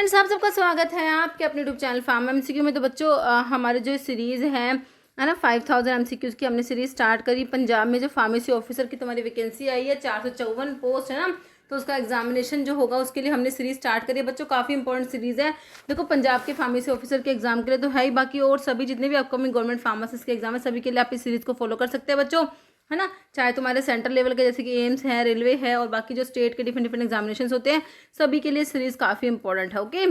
Friends, आप सबका स्वागत है आपके अपने यूट्यूब चैनल फार्म एमसीक्यू में। तो बच्चों हमारे जो सीरीज़ है ना 5000 एमसीक्यूज़ की हमने सीरीज़ स्टार्ट करी। पंजाब में जो फार्मेसी ऑफिसर की तुम्हारी वैकेंसी आई है 454 पोस्ट है ना, तो उसका एग्जामिनेशन जो होगा उसके लिए हमने सीरीज़ स्टार्ट करी है। बच्चों काफ़ी इंपॉर्टेंट सीरीज़ है। देखो पंजाब के फार्मेसी ऑफिसर के एग्जाम के लिए तो है ही, बाकी और सभी जितने भी अपकमिंग गवर्नमेंट फार्मासिस्ट के एग्जाम है सभी के लिए आप इस सीरीज़ को फॉलो कर सकते हैं बच्चों, है ना। चाहे तुम्हारे सेंट्रल लेवल के जैसे कि एम्स है, रेलवे है और बाकी जो स्टेट के डिफरेंट डिफरेंट एग्जामिनेशन होते हैं सभी के लिए सीरीज़ काफ़ी इंपॉर्टेंट है। ओके,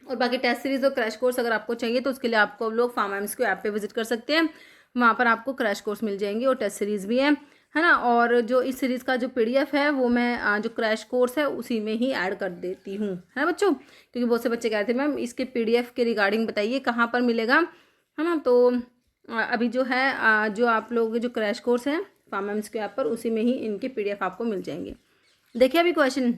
और बाकी टेस्ट सीरीज और क्रैश कोर्स अगर आपको चाहिए तो उसके लिए आपको लोग फार्मा एमसीक्यू ऐप पे विजिट कर सकते हैं। वहाँ पर आपको क्रैश कोर्स मिल जाएंगे और टेस्ट सीरीज भी है ना। और जो इस सीरीज़ का जो पीडीएफ है वो मैं जो क्रैश कोर्स है उसी में ही ऐड कर देती हूँ, है ना बच्चों। क्योंकि बहुत से बच्चे कहते हैं मैम इसके पीडीएफ के रिगार्डिंग बताइए कहाँ पर मिलेगा, है ना। तो अभी जो है जो आप लोग जो क्रैश कोर्स है फार्मा एमसीक्यू ऐप पर उसी में ही इनके पीडीएफ आपको मिल जाएंगे। देखिए अभी question,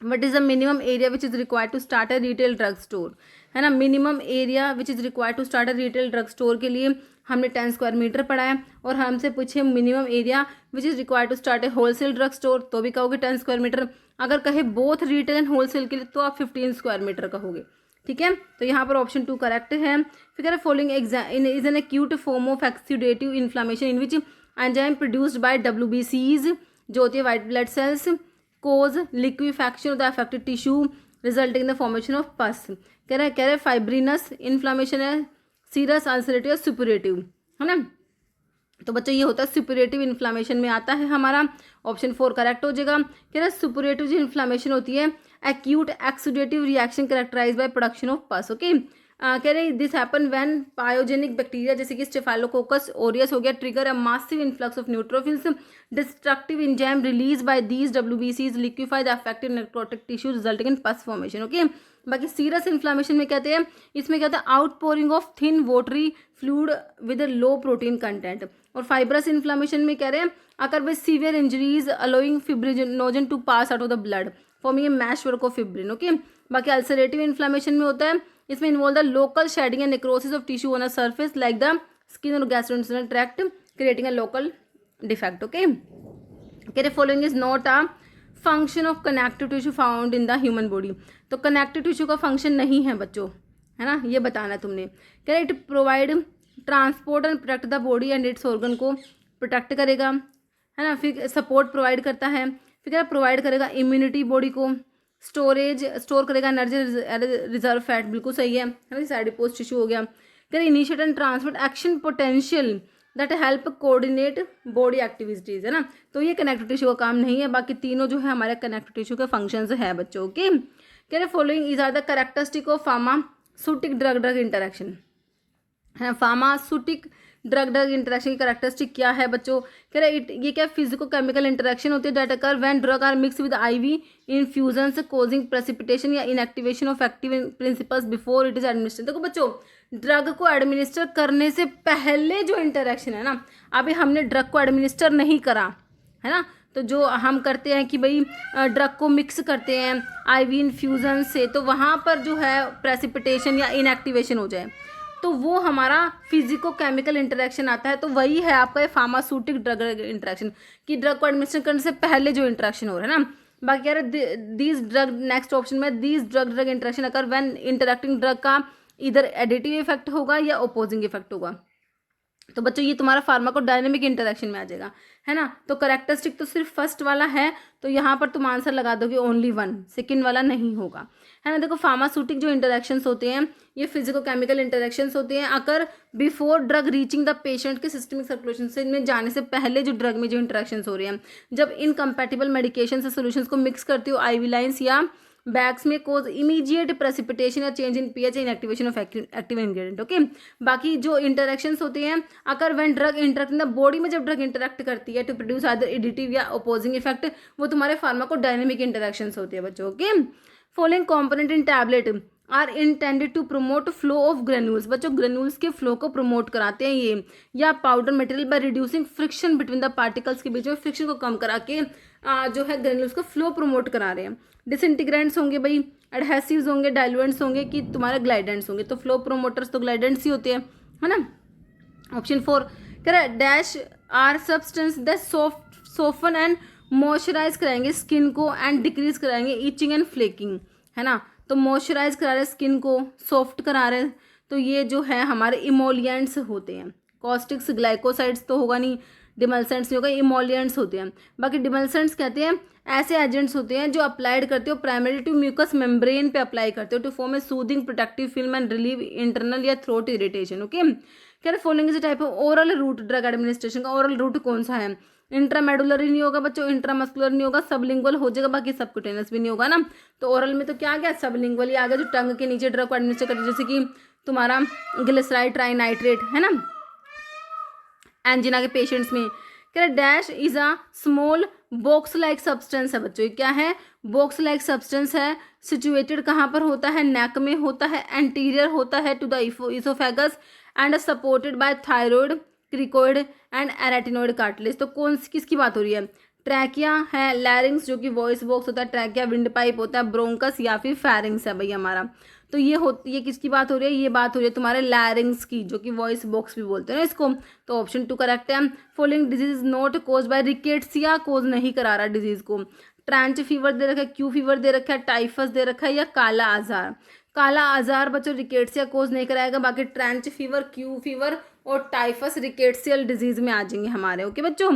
what is the minimum area which is required to start a retail drug store, है ना। Minimum area which is required to start a retail drug store के लिए हमने 10 स्क्वायर मीटर पढ़ा है। और हमसे पूछे minimum area which is required to start a wholesale drug store तो भी कहोगे 10 स्क्वायर मीटर। अगर कहे बोथ रिटेल एंड होलसेल के लिए तो आप 15 स्क्वायर मीटर कहोगे, ठीक है। तो यहाँ पर ऑप्शन 2 करेक्ट है। फिर following is an acute form of exudative inflammation in which enzyme produced by WBCs जो होती है white blood cells cause liquefaction of the affected tissue resulting in the formation of pus। कह रहे हैं fibrinous inflammation है, serous ulcerative और superlative, है ना। तो बच्चों ये होता है सुपरेटिव इन्फ्लामेशन में आता है हमारा, ऑप्शन 4 करेक्ट हो जाएगा। कह रहे हैं सुपरेटिव जो इन्फ्लामेशन होती है acute exudative reaction characterize by production of pus. Okay, कह रहे this happen when pyogenic bacteria जैसे कि स्टेफाइलोकोकस ओरियस हो गया trigger a massive influx of neutrophils destructive enzyme release by these WBCs liquefy the affected necrotic tissue resulting in pus formation. Okay, बाकी serous inflammation में कहते हैं इसमें क्या होता है outpouring of thin watery fluid with low protein content. और fibrous inflammation में कह रहे हैं occur with severe injuries allowing fibrinogen to pass out of the blood forming a meshwork of fibrin. Okay, बाकी अल्सरेटिव इन्फ्लामेशन में होता है इसमें involve the local shedding and necrosis of tissue on a surface like the skin और gastrointestinal tract creating a local defect. Okay, कह following is not a function of connective tissue found in the human body. तो connective tissue का function नहीं है बच्चों, है ना, ये बताना तुमने। कह रहे it provide transport and protect the body and it's organ को प्रोटेक्ट करेगा, है ना। फिर सपोर्ट प्रोवाइड करता है, फिर क्या प्रोवाइड करेगा इम्यूनिटी बॉडी को, स्टोरेज स्टोर करेगा एनर्जी रिजर्व फैट, बिल्कुल सही है ना। एडिपोज टिश्यू हो गया। कह रहे initiate and transmit action potential that help coordinate body activities, है ना। तो ये कनेक्टिव टिश्यू का काम नहीं है, बाकी तीनों जो है हमारे कनेक्टिव टिश्यू के फंक्शंस है बच्चों के। कह रहे following is are the characteristic of pharmaceutic drug interaction, है फार्मास्यूटिक ड्रग इंटरेक्शन की कैरेक्टरिस्टिक क्या है बच्चों। कह रहे ये क्या फिजिको केमिकल इंटरेक्शन होती है that occur when drug are mix with IV infusions causing precipitation या inactivation of active principles before it is administered. देखो बच्चों ड्रग को एडमिनिस्टर करने से पहले जो इंटरेक्शन है ना, अभी हमने ड्रग को एडमिनिस्टर नहीं करा, है ना। तो जो हम करते हैं कि भाई ड्रग को मिक्स करते हैं IV इन्फ्यूजन से, तो वहाँ पर जो है प्रेसिपिटेशन या इनएक्टिवेशन हो जाए तो वो हमारा फिजिको केमिकल इंटरेक्शन आता है। तो वही है आपका ये फार्मास्यूटिक ड्रग इंटरेक्शन कि ड्रग को एडमिनिस्टर करने से पहले जो इंटरेक्शन हो रहा है ना। बाकी यार दीज ड्रग नेक्स्ट ऑप्शन में दीज ड्रग इंटरेक्शन अगर व्हेन इंटरेक्टिंग ड्रग का इधर एडिटिव इफेक्ट होगा या ओपोजिंग इफेक्ट होगा। तो बच्चों ये तुम्हारा फार्माकोडायनेमिक इंटरेक्शन में आ जाएगा, है ना। तो कैरेक्टरिस्टिक तो सिर्फ फर्स्ट वाला है, तो यहाँ पर तुम आंसर लगा दोगे ओनली 1, सेकंड वाला नहीं होगा, है ना। देखो फार्मास्यूटिक जो इंटरेक्शंस होते हैं ये फिजिको केमिकल इंटरेक्शंस होते हैं अगर before drug reaching the patient के सिस्टमिक सर्कुलेशन से में जाने से पहले जो ड्रग में जो इंटरेक्शंस हो रही हैं, जब इनकम्पैटिबल मेडिकेशन से सोल्यूशंस को मिक्स करती हो IV लाइन्स या बैग्स में कोज इमीडिएट प्रेसिपिटेशन या change in pH inactivation of active ingredient. Okay, बाकी जो इंटरेक्शंस होते हैं अगर when drug interact in the body में जब ड्रग इंटरेक्ट करती है टू प्रोड्यूस आइदर एडिटिव या अपोजिंग इफेक्ट, वो तुम्हारे फार्माकोडायनेमिक इंटरेक्शंस होते हैं बच्चों। Okay, following component in tablet are intended to promote flow of granules. बच्चों ग्रेन्यूल्स के फ्लो को प्रमोट कराते हैं ये, या powder material by reducing friction between the particles के बीच में फ्रिक्शन को कम करा के जो है ग्रेन्यूल्स को फ्लो प्रमोट करा रहे हैं। डिसइंटीग्रेंट्स होंगे भाई, एडहेसिव्स होंगे, डाइल्यूएंट्स होंगे कि तुम्हारे ग्लाइडेंट्स होंगे। तो फ्लो प्रोमोटर्स तो ग्लाइडेंट्स ही होते हैं, है ना। ऑप्शन 4 कह रहा है dash are substance that soften and moisturise कराएंगे स्किन को एंड डिक्रीज कराएंगे इचिंग एंड फ्लेकिंग, है ना। तो मॉइस्चराइज करा रहे स्किन को, सॉफ्ट करा रहे, तो ये जो है हमारे इमोलियंट्स होते हैं। कॉस्टिक्स ग्लाइकोसाइड्स तो होगा नहीं, डिमल्सेंट्स नहीं होगा, इमोलियंट्स होते हैं। बाकी डिमल्सेंट्स कहते हैं ऐसे एजेंट्स होते हैं जो अप्लाइड करते हो प्राइमरी टू म्यूकस मेम्ब्रेन पे अप्लाई करते हो to form a soothing protective film and relieve internal या थ्रोट इरिटेशन। ओके, कह रहे following is type of oral route drug administration का ओरल रूट कौन सा है? इंट्रामेडुलरी नहीं होगा बच्चों, इंट्रामस्कुलर नहीं होगा, सबलिंगुअल हो जाएगा, बाकी सबक्यूटेनियस भी नहीं होगा ना। तो ओरल में तो क्या आ गया, सबलिंगुअल ही आ गया, जो टंग के नीचे ड्रग को एडमिनिस्टर करते, जैसे कि तुम्हारा ग्लिसराइड ट्राइनाइट्रेट है ना, एंजिना के पेशेंट्स में। कह dash is a small box like substance है बच्चों, क्या है? बॉक्स लाइक सब्सटेंस है। सिचुएटेड कहाँ पर होता है? नेक में होता है, एंटीरियर होता है to the oesophagus and supported by thyroid, cricoid and arytenoid cartilage. तो कौन सी किसकी बात हो रही है? ट्रैकिया है, लैरिंग्स जो कि वॉइस बॉक्स होता है, ट्रैकिया विंड पाइप होता है, ब्रोंकस या फिर फेरिंग्स है भाई हमारा। तो ये किसकी बात हो रही है? ये बात हो रही है तुम्हारे लैरिंग्स की, जो कि वॉइस बॉक्स भी बोलते हैं ना इसको। तो ऑप्शन 2 करेक्ट है। Following disease not cause by Rickettsia, cause नहीं करा रहा डिजीज को। ट्रेंच फीवर दे रखा है, क्यू फीवर दे रखा है, टाइफस दे रखा है, या काला आजार। काला आजार बच्चों रिकेट्सिया कोज नहीं कराएगा, बाकी ट्रेंच फीवर, क्यू फीवर और टाइफस रिकेट्सियल डिजीज में आ जाएंगे हमारे। ओके बच्चों,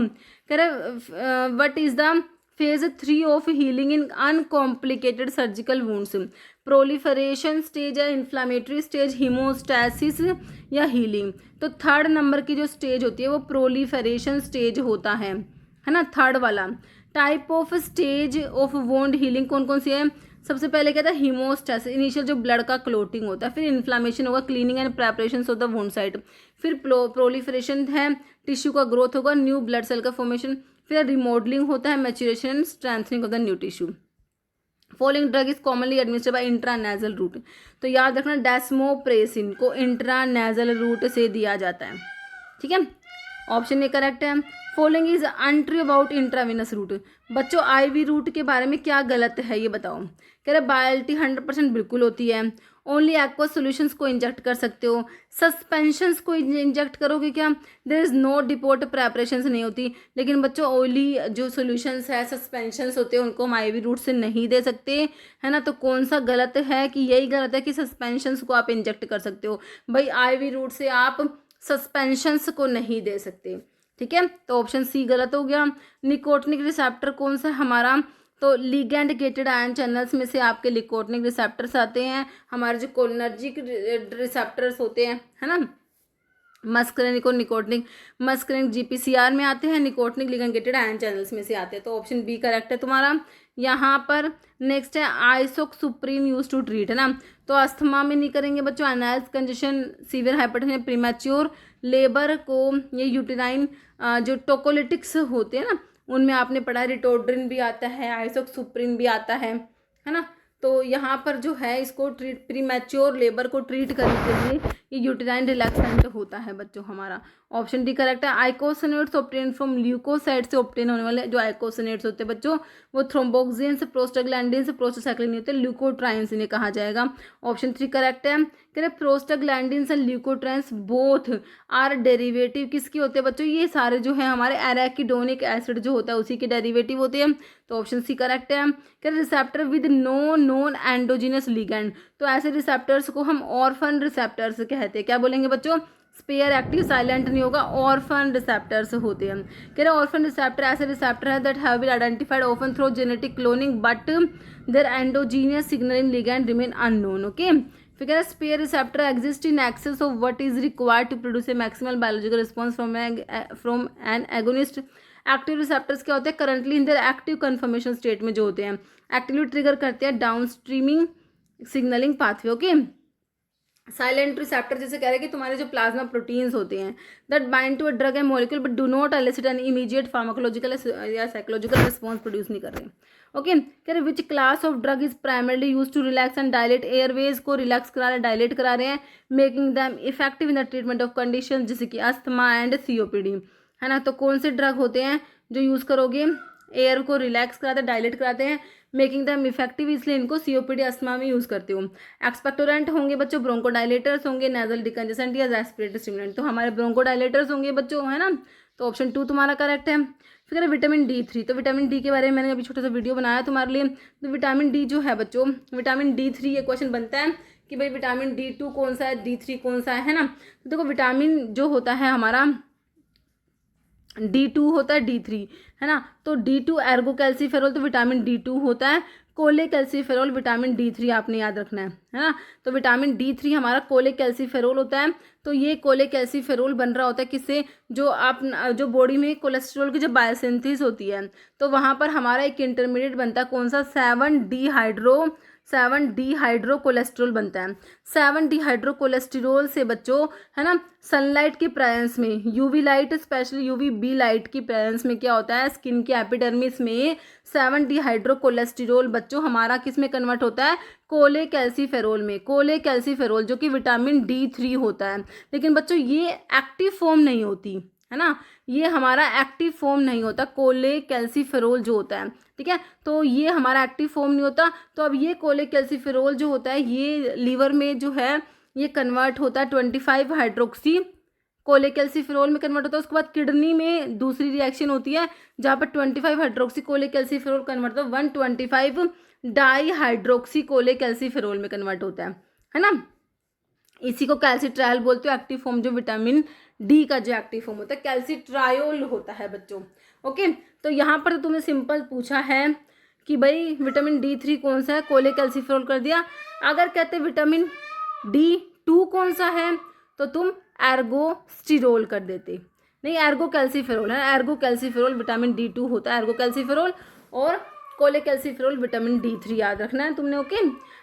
कह रहे what is the phase 3 of healing in uncomplicated surgical wounds? Proliferation stage है, इन्फ्लामेटरी स्टेज, हीमोस्टैसिस या हीलिंग? तो थर्ड नंबर की जो स्टेज होती है वो प्रोलिफरेशन स्टेज होता है ना, थर्ड वाला। Type of stage of wound healing कौन कौन सी है? सबसे पहले क्या था? हीमोस्टैसिस, इनिशियल जो ब्लड का क्लोटिंग होता है, फिर इन्फ्लामेशन होगा, cleaning and preparation of the wound site, फिर प्रोलिफरेशन है, टिश्यू का ग्रोथ होगा, न्यू ब्लड सेल का फॉर्मेशन, फिर रिमॉडलिंग होता है, maturation and strengthening of the new tissue. Following drug is commonly administered by intranasal root. तो याद रखना डेस्मोप्रेसिन को इंट्रानेजल रूट से दिया जाता है, ठीक है। ऑप्शन ए करेक्ट है। Following is untrue about intravenous route. बच्चों आईवी रूट के बारे में क्या गलत है ये बताओ। कह रहे बायोलिटी 100% बिल्कुल होती है, ओनली एक्वस सॉल्यूशंस को इंजेक्ट कर सकते हो, सस्पेंशंस को इंजेक्ट करोगे क्या? There is no depot preparations नहीं होती। लेकिन बच्चों ऑयली जो सॉल्यूशंस है, सस्पेंशंस होते हैं, उनको हम आईवी रूट से नहीं दे सकते, है ना। तो कौन सा गलत है? कि यही गलत है कि सस्पेंशंस को आप इंजेक्ट कर सकते हो। भाई आईवी रूट से आप सस्पेंशंस को नहीं दे सकते, ठीक है। तो ऑप्शन सी गलत हो गया। निकोटिनिक रिसेप्टर कौन सा है हमारा? तो लिगैंड गेटेड आयन चैनल्स में से आपके निकोटिनिक रिसेप्टर्स आते हैं, हमारे जो कोलिनर्जिक रिसेप्टर्स होते हैं, है ना, मस्करेनिक और निकोटिनिक। मस्करेनिक जीपीसीआर में आते हैं, nicotinic ligand gated ion channels में से आते हैं। तो ऑप्शन बी करेक्ट है तुम्हारा। यहाँ पर नेक्स्ट है isoxsuprine use to treat, है ना। तो अस्थमा में नहीं करेंगे बच्चों, एनाइल्स congestion, severe hypertension, premature labour को, ये यूटेराइन जो टोकोलिटिक्स होते हैं ना, उनमें आपने पढ़ा है, रिटोड्रिन भी आता है, आइसोक सुप्रीम भी आता है ना। तो यहाँ पर जो है इसको ट्रीट, प्रीमैच्योर लेबर को ट्रीट करने के लिए ये यूटेराइन रिलैक्सेंट होता है बच्चों हमारा। ऑप्शन डी करेक्ट है। आइकोसिनेट्स ऑब्टेन फ्रॉम ल्यूकोसाइड से ऑब्टेन होने वाले जो आइकोसिनेट्स होते हैं बच्चों, वो थ्रोम्बोक्सिन्स, प्रोस्टाग्लैंडिन्स, प्रोस्टासाइक्लिन होते हैं, ल्यूकोट्राइन्स इन्हें कहा जाएगा। ऑप्शन 3 करेक्ट है। कह रहे prostaglandins and leukotrienes both are derivative किसके होते हैं बच्चों? ये सारे जो है हमारे एराकिडोनिक एसिड जो होता है उसी के डेरिवेटिव होते हैं। तो ऑप्शन सी करेक्ट है। कह रहे receptor with no known endogenous ligand. तो ऐसे रिसेप्टर्स को हम ऑर्फन रिसेप्टर्स कहते हैं। क्या बोलेंगे बच्चों? स्पेयर एक्टिव साइलेंट नहीं होगा, ऑर्फन रिसेप्टर्स होते हैं। कह रहे ऑर्फन रिसेप्टर ऐसे रिसेप्टर है that have been identified often through genetic cloning but there endogenous signalling ligand remain unknown. Okay, फिर कह रहे spare receptor exist in excess of what is required to produce a maximal biological response from an agonist. Active receptors क्या होते हैं? Currently in their active conformation state में जो होते हैं, एक्टिवली ट्रिगर करते हैं down streaming signalling pathway. Okay, silent receptor जैसे कह रहे हैं कि तुम्हारे जो प्लाज्मा प्रोटीन्स होते हैं that bind to a drug and molecule but do not elicit an immediate pharmacological या साइकोलॉजिकल रिस्पॉन्स प्रोड्यूस नहीं कर रहे। ओके, कह रहे which class of drug is primarily use to relax and dilate, airways को relax करा रहे, dilate करा रहे हैं, making them effective in the treatment of condition जैसे कि अस्थमा एंड सीओपीडी, है ना। तो कौन से ड्रग होते हैं जो यूज़ करोगे? एयर को रिलैक्स कराते हैं, डायलेट कराते हैं, मेकिंग दैम इफेक्टिव, इसलिए इनको सीओपीडी अस्थमा में यूज़ करते हो। एक्सपेक्टोरेंट होंगे बच्चों, ब्रोंकोडाइलेटर्स होंगे, नेजल डिकंजेसेंट या रेस्पिरेटरी स्टिमुलेंट। तो हमारे ब्रोंकोडाइलेटर्स होंगे बच्चों, है ना। तो ऑप्शन 2 तुम्हारा करेक्ट है। फिर है विटामिन D3। तो विटामिन डी के बारे में मैंने अभी छोटा सा वीडियो बनाया तुम्हारे लिए। तो विटामिन डी जो है बच्चों, विटामिन D3, ये क्वेश्चन बनता है कि भाई विटामिन D2 कौन सा है, D3 कौन सा है ना। तो देखो विटामिन जो होता है हमारा D2 होता है, D3 है ना। तो D2 एर्गो कैल्सीफेरोल, तो विटामिन D2 होता है। कोले कैल्सीफेरोल विटामिन D3 आपने याद रखना है ना। तो विटामिन D3 हमारा कोले कैल्सीफेरोल होता है। तो ये कोले कैल्सीफेरोल बन रहा होता है किससे, जो बॉडी में कोलेस्ट्रॉल की जब बायोसिंथेसिस होती है तो वहाँ पर हमारा एक इंटरमीडिएट बनता है कौन सा, 7 कोलेस्ट्रॉल बनता है। 7 से बच्चों है ना, सनलाइट की प्रेजेंस में, UV light specially UV B light की प्रेजेंस में क्या होता है, स्किन के एपिडर्मिस में 7 बच्चों हमारा किस में कन्वर्ट होता है, कोले कैल्सीफेरोल में। कोले कैल्सीफेरोल जो कि विटामिन D3 होता है। लेकिन बच्चों ये एक्टिव फॉर्म नहीं होती है ना, ये हमारा एक्टिव फॉर्म नहीं होता कोले कैल्सीफेरोल जो होता है, ठीक है। तो ये हमारा एक्टिव फॉर्म नहीं होता। तो अब ये कोले कैल्सीफेरोल जो होता है ये लीवर में जो है ये कन्वर्ट होता है 25 हाइड्रोक्सी कोले कैल्सीफेरोल में कन्वर्ट होता है। उसके बाद किडनी में दूसरी रिएक्शन होती है जहाँ पर 25 हाइड्रोक्सी कोले कैल्सीफेरोल कन्वर्ट होता है 125 डाई हाइड्रोक्सी कोले कैल्सीफेरोल में कन्वर्ट होता है ना। इसी को कैल्सिट्रायल बोलते हो, एक्टिव फॉर्म जो विटामिन डी का जो एक्टिव फॉर्म होता है कैल्सिट्रायोल होता है बच्चों। ओके, तो यहाँ पर तुमने सिंपल पूछा है कि भाई विटामिन D3 कौन सा है, कोले कैल्सीफेरोल कर दिया। अगर कहते विटामिन D2 कौन सा है तो तुम एर्गोस्टिरोल कर देते। नहीं, एर्गो कैल्सीफेरोल है, एर्गो कैल्सीफेरोल विटामिन D2 होता है, एर्गो कैल्सीफेरोल, और कोले कैल्सीफेरोल विटामिन D3 याद रखना है तुमने। ओके,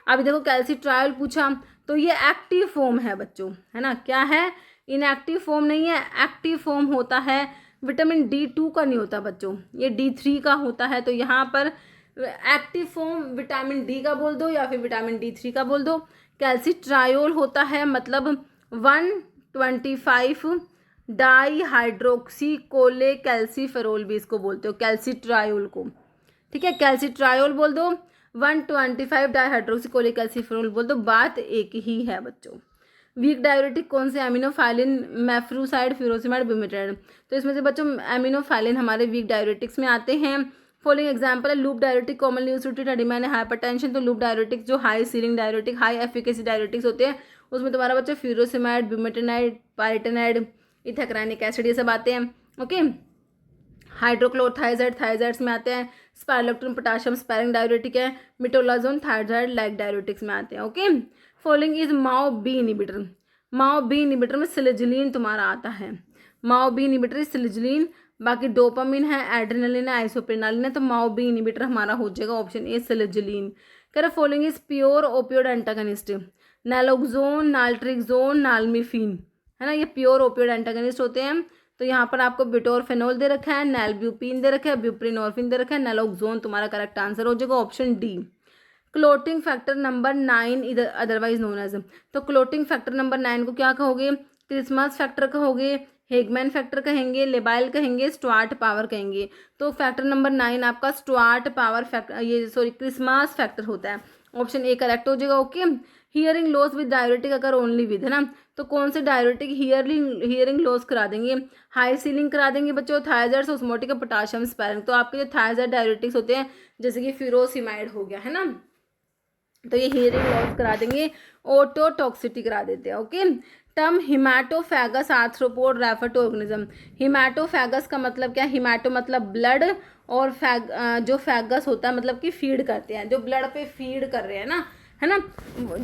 अभी देखो कैल्सिट्रायल पूछा तो ये एक्टिव फॉर्म है बच्चों, है ना। क्या है, इनएक्टिव फॉर्म नहीं है, एक्टिव फॉर्म होता है। विटामिन D2 का नहीं होता बच्चों, ये D3 का होता है। तो यहाँ पर एक्टिव फॉर्म विटामिन डी का बोल दो या फिर विटामिन D3 का बोल दो। कैल्सिट्रायोल होता है मतलब 125 डाई हाइड्रोक्सी कोले कैल्सीफेरोल भी इसको बोलते हो, कैल्सिट्रायोल को, ठीक है। कैल्सिट्रायोल बोल दो, 125 डाई हाइड्रोक्सी कोले कैल्सीफेरोल बोल दो, बात एक ही है बच्चों। वीक डायरेटिक कौन से, एमिनोफाइलिन, मेफ्रूसाइड, फ्यूरोसिमाइड, ब्यूमेटाइड। तो इसमें से बच्चों एमिनोफाइलिन हमारे वीक डायरेटिक्स में आते हैं। फॉलोइंग एग्जांपल है loop diuretic commonly used to treat oedema hypertension. तो लूप डायरेटिक्स जो high ceiling diuretic, high efficacy diuretics होते हैं उसमें तुम्हारा बच्चा फ्यूरोसिमाइड, ब्यूमेटाइड, पाइरेटेनाइड, इथेक्राइनिक एसिड ये सब आते हैं। ओके, हाइड्रोक्लोरथाइजाइड थाइजाइड्स में आते हैं। स्पाइरोलेक्ट्रिन पोटाशियम स्पैरिंग डायरेटिक है। मिटोलाजोन थाइजाइड लाइक डायरेटिक्स में आते हैं। Okay, following is MAO B inhibitor. MAO B inhibitor में सिलिजिलिन तुम्हारा आता है। माओ बी इनिबिटर सिलिजिलिन, बाकी डोपामिन है, एड्रेनलिन है, आइसोप्रेनालिन है। तो माओ बी इनिबिटर हमारा हो जाएगा ऑप्शन ए सिलिजिलिन। कह रहे following is pure opioid antagonist. Naloxone, naltrexone, nalmefene, है ना, ये प्योर ओपियोड एंटागनिस्ट होते हैं। तो यहाँ पर आपको बिटोरफेनोल दे रखा है, नैलब्यूपिन दे रखा है, ब्यूप्रिनोर्फिन दे रखा है, नैलोक्सोन तुम्हारा करेक्ट आंसर हो जाएगा option D. Clotting factor number 9 इधर अदरवाइज नोन एज, तो क्लोटिंग फैक्टर नंबर 9 को क्या कहोगे, क्रिसमस फैक्टर कहोगे, हेगमैन फैक्टर कहेंगे, लेबाइल कहेंगे, स्टुअर्ट पावर कहेंगे। तो फैक्टर नंबर 9 आपका स्टुअर्ट पावर फैक्टर, ये सॉरी क्रिसमस फैक्टर होता है, ऑप्शन ए करेक्ट हो जाएगा। Okay, hearing loss with diuretic अगर ओनली विद, है ना, तो कौन से डायरेटिक हियरिंग लॉस करा देंगे, हाई सीलिंग करा देंगे बच्चों, थायजाइड, ऑस्मोटिक, पोटाशियम स्पैरिंग। तो आपके जो थायजाइड डायरेटिक्स होते हैं जैसे कि फ्यूरोसिमाइड हो गया, है ना, तो ये हियरिंग लॉस करा देंगे, ओटोटॉक्सिटी करा देते हैं। Okay, term haematophagous arthropod refer to organism. Haematophagous का मतलब क्या है, हिमाटो मतलब ब्लड, और जो फैगस होता है मतलब कि फीड करते हैं, जो ब्लड पे फीड कर रहे हैं ना, है ना,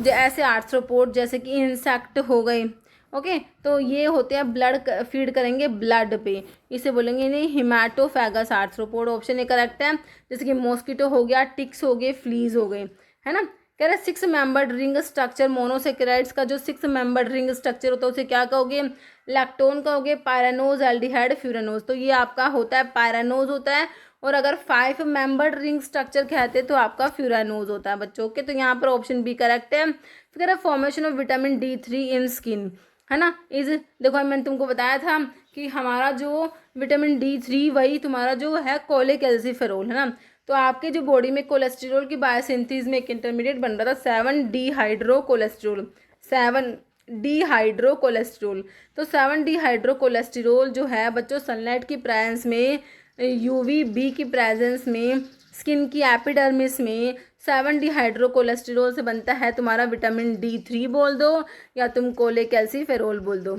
ऐसे आर्थ्रोपोड जैसे कि इंसेक्ट हो गए। ओके, तो ये होते हैं ब्लड फीड करेंगे ब्लड पे, इसे बोलेंगे नहीं हिमाटोफैगस आर्थ्रोपोड, ऑप्शन ए करेक्ट है। जैसे कि मॉस्किटो हो गया, टिक्स हो गए, फ्लीज हो गए, है ना। कह रहे 6 मेंबर्ड रिंग स्ट्रक्चर मोनोसेकेराइड्स का जो 6 मेंबर्ड रिंग स्ट्रक्चर होता है उसे क्या कहोगे, लैक्टोन कहोगे, पायरानोज, एल्डिहाइड, फ्यूरानोज। तो ये आपका होता है पायरानोज होता है, और अगर 5 मेंबर्ड रिंग स्ट्रक्चर कहते हैं तो आपका फ्यूरानोज होता है बच्चों के। तो यहाँ पर ऑप्शन बी करेक्ट है। फिर formation of vitamin D3 in skin, है ना, इज देखो मैंने तुमको बताया था कि हमारा जो विटामिन D3 वही तुम्हारा जो है कोले कैल्सीफेरोल, है ना। तो आपके जो बॉडी में कोलेस्ट्रॉल की बायोसिंथेसिस में एक इंटरमीडिएट बन रहा था 7-डीहाइड्रोकोलेस्ट्रॉल, 7-डीहाइड्रोकोलेस्ट्रॉल। तो 7-डीहाइड्रोकोलेस्ट्रॉल जो है बच्चों सनलाइट की प्रेजेंस में UVB की प्रेजेंस में स्किन की एपिडर्मिस में 7 डिहाइड्रोकोलेस्टेरोल से बनता है तुम्हारा विटामिन D3 बोल दो, या तुम कोलेकैल्सिफेरोल बोल दो,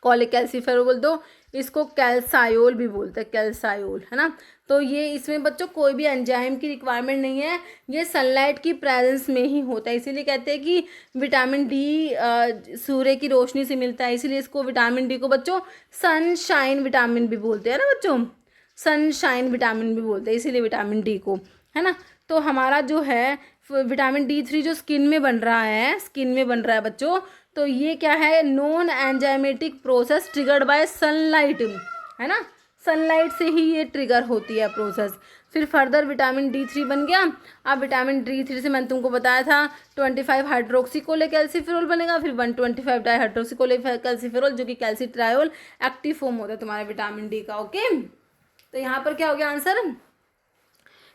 कोलेकैल्सिफेरोल बोल दो, इसको कैल्सायोल भी बोलते हैं, कैल्सायोल, है ना। तो ये इसमें बच्चों कोई भी एंजाइम की रिक्वायरमेंट नहीं है, ये सनलाइट की प्रेजेंस में ही होता है, इसीलिए कहते हैं कि विटामिन D सूर्य की रोशनी से मिलता है, इसीलिए इसको विटामिन D को बच्चों सनशाइन विटामिन भी बोलते हैं ना बच्चों, सनशाइन विटामिन भी बोलते हैं इसीलिए विटामिन D को, है ना। तो हमारा जो है विटामिन D3 जो स्किन में बन रहा है, स्किन में बन रहा है बच्चों, तो ये क्या है, non enzymatic process triggered by sunlight, है ना, सनलाइट से ही ये ट्रिगर होती है प्रोसेस। फिर फर्दर विटामिन D3 बन गया। अब विटामिन D3 से मैंने तुमको बताया था 25 हाइड्रोक्सीकोलेकैल्सिफेरोल बनेगा, फिर 125 डाईहाइड्रोक्सीकोलेकैल्सिफेरोल जो कि कैल्सिट्रायोल एक्टिव फॉर्म होता है तुम्हारे विटामिन D का। ओके, तो यहाँ पर क्या हो गया आंसर,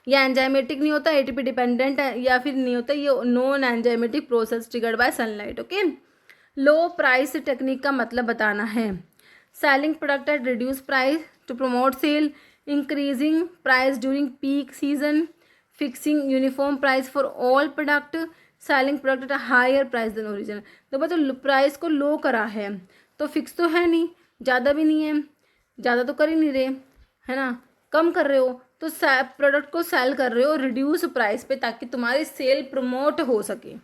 ये एंजाइमेटिक नहीं होता, ATP डिपेंडेंट है, या फिर नहीं होता, ये non enzymatic process triggered by sunlight. Okay, low price technique का मतलब बताना है, selling product at reduce price to promote sale, increasing price during peak season, fixing uniform price for all product, selling product at a higher price than original. तो बच्चों price को लो करा है तो फिक्स तो है नहीं, ज़्यादा भी नहीं है, ज़्यादा तो कर ही नहीं रहे, है ना, कम कर रहे हो, तो प्रोडक्ट को सेल कर रहे हो रिड्यूस प्राइस पे ताकि तुम्हारी सेल प्रमोट हो सके।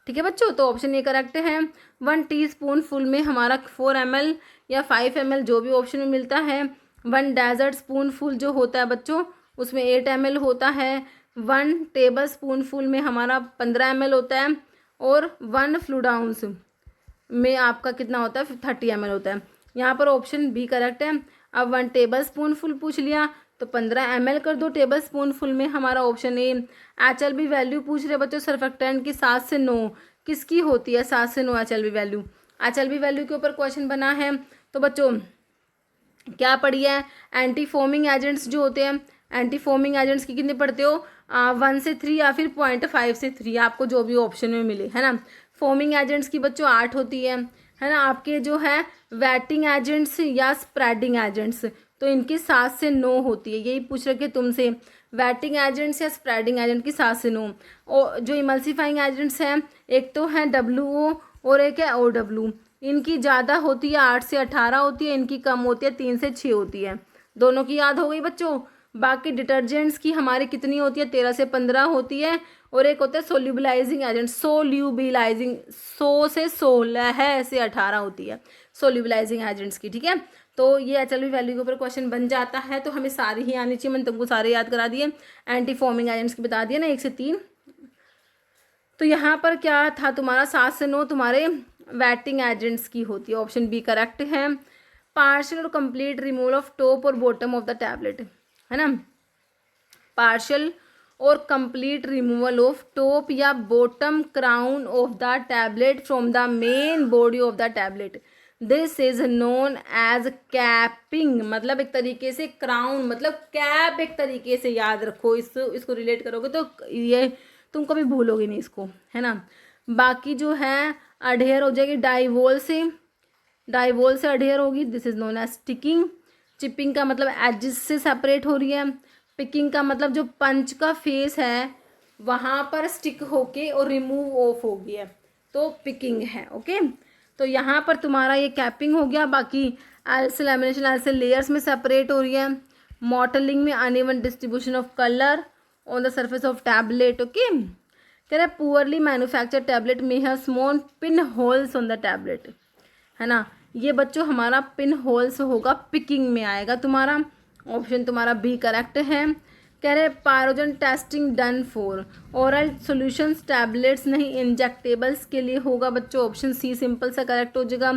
ठीक है बच्चों, तो ऑप्शन ए करेक्ट है। 1 टीस्पून फुल में हमारा 4 ml या 5 ml जो भी ऑप्शन में मिलता है। 1 डेजर्ट स्पून फुल जो होता है बच्चों उसमें 8 ml होता है। 1 टेबल स्पून फुल में हमारा 15 ml होता है, और 1 फ्लूइड आउंस में आपका कितना होता है, 30 ml होता है। यहाँ पर ऑप्शन बी करेक्ट है। अब 1 टेबल स्पून फुल पूछ लिया तो 15 ml कर दो टेबल स्पून फुल में, हमारा ऑप्शन ए। HLB वैल्यू पूछ रहे बच्चों सर्फेक्टेंट की 7 से 9 किसकी होती है, 7 से 9 HLB वैल्यू। HLB वैल्यू के ऊपर क्वेश्चन बना है, तो बच्चों क्या पढ़ी है, एंटी फोमिंग एजेंट्स जो होते हैं, एंटी फोमिंग एजेंट्स की कितने पढ़ते हो, 1 से 3 या फिर 0.5 से 3, आपको जो भी ऑप्शन में मिले, है ना। फोमिंग एजेंट्स की बच्चों 8 होती है ना। आपके जो है वेटिंग एजेंट्स या स्प्रेडिंग एजेंट्स, तो इनकी 7 से 9 होती है, यही पूछ रखे तुमसे, वेटिंग एजेंट्स या स्प्रेडिंग एजेंट की 7 से 9। और जो इमल्सिफाइंग एजेंट्स हैं, एक तो है WO और एक है OW, इनकी ज़्यादा होती है 8 से 18 होती है, इनकी कम होती है 3 से 6 होती है, दोनों की याद हो गई बच्चों। बाकी डिटर्जेंट्स की हमारी कितनी होती है, 13 से 15 होती है, और एक होता है सोल्यूबलाइजिंग एजेंट, सोल्यूबलाइजिंग 100 से 16 से 18 होती है सोल्यूबलाइजिंग एजेंट्स की। ठीक है, तो ये HLB वैल्यू के ऊपर क्वेश्चन बन जाता है, तो हमें सारी ही आनी चाहिए, मैंने तुमको सारे याद करा दिए। एंटी फॉर्मिंग एजेंट्स की बता दिए ना 1 से 3। तो यहाँ पर क्या था तुम्हारा 7 से 9 तुम्हारे वेटिंग एजेंट्स की होती है, ऑप्शन बी करेक्ट है। पार्शियल और कंप्लीट रिमूवल ऑफ टॉप और बॉटम ऑफ द टैबलेट, है ना, पार्शियल और कंप्लीट रिमूवल ऑफ टॉप या bottom crown of the tablet from the main body of the tablet, this is known as capping. मतलब एक तरीके से क्राउन मतलब कैप, एक तरीके से याद रखो, इसको रिलेट करोगे तो ये तुम कभी भूलोगे नहीं इसको, है ना। बाकी जो है अडेयर हो जाएगी डाइवोल से अडेयर होगी, this is known as sticking. Chipping का मतलब एजिस से सेपरेट हो रही है। पिकिंग का मतलब जो पंच का फेस है वहाँ पर स्टिक होके और रिमूव ऑफ हो गया, तो पिकिंग है। ओके, तो यहाँ पर तुम्हारा ये कैपिंग हो गया। बाकी एल्स लैमिनेशन एल्स लेयर्स में सेपरेट हो रही है। मॉटलिंग में uneven distribution of colour on the surface of tablet. Okay, कह रहा है पुअरली मैन्युफैक्चर टैबलेट में have small pin holes on the tablet, है ना। ये बच्चों हमारा पिन होल्स होगा, पिकिंग में आएगा तुम्हारा, ऑप्शन तुम्हारा बी करेक्ट है। कह रहे pyrogen testing done for oral solutions tablets नहीं इंजेक्टेबल्स के लिए होगा बच्चों, ऑप्शन सी सिंपल सा करेक्ट हो जाएगा।